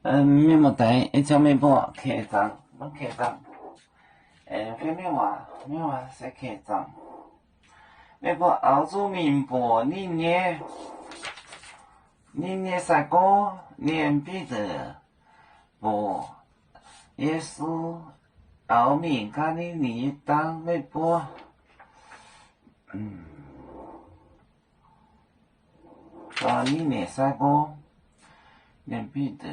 面膜袋一条面膜客张，门客张。非面膜是客张。面膜熬煮面膜，你捏三个连彼得不耶稣熬面，咖喱泥当面膜。你捏三个连彼得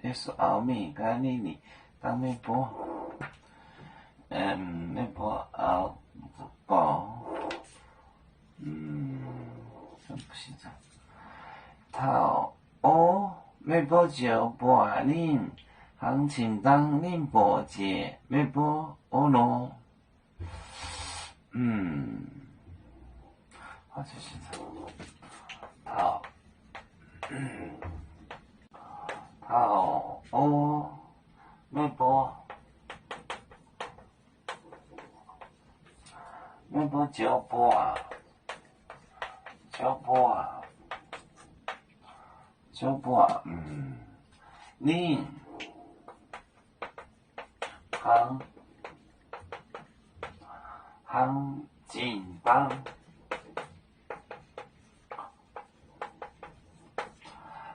耶稣熬面，咖喱泥当面膜。面膜熬包。真不是这样。头面膜就半年，行情当年波节面膜咯。好就是这样。头面膜就半。年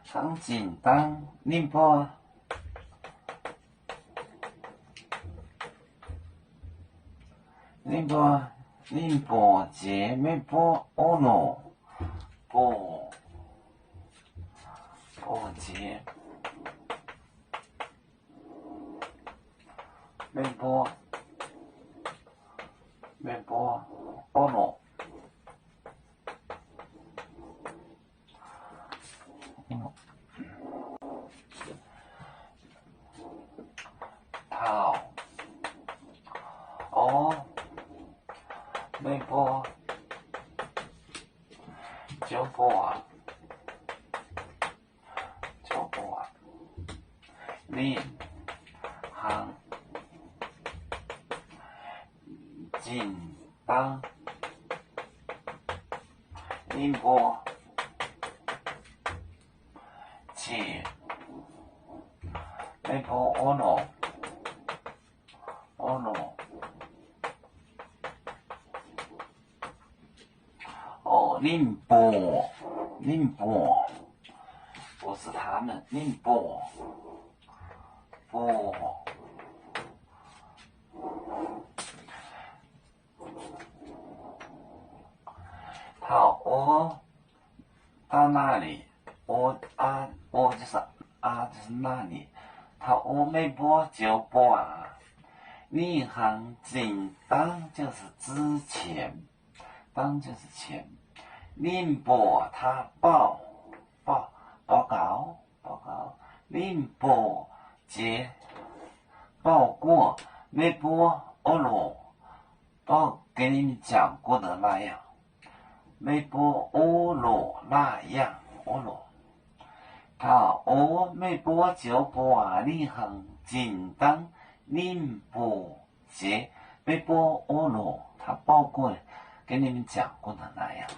行情当年波节面波咯。波节面波咯。头面膜就半。年行情当年波节面膜咯。宁波不是他们，宁波好，到那里？就是那里。头面膜就半。你行情当就是之前，当就是前。宁波他报告，宁波节报过，面膜咯，给你们讲过的那样，面膜咯那样咯。面膜就半年行情当宁波节面膜咯，他报过给你们讲过的那样。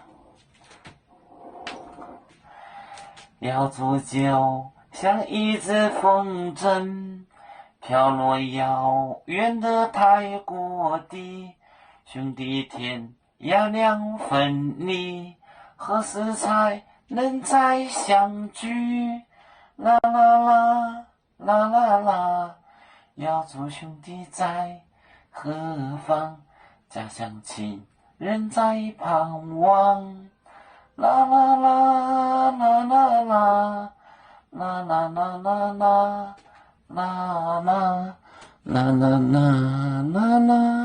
要煮酒，像一只风筝，飘落遥远的泰国地。兄弟天涯两分离，何时才能再相聚？啦啦啦啦啦啦，要做兄弟在何方？家乡亲人在盼望。啦啦啦啦啦啦啦啦啦啦啦啦啦啦啦啦啦啦。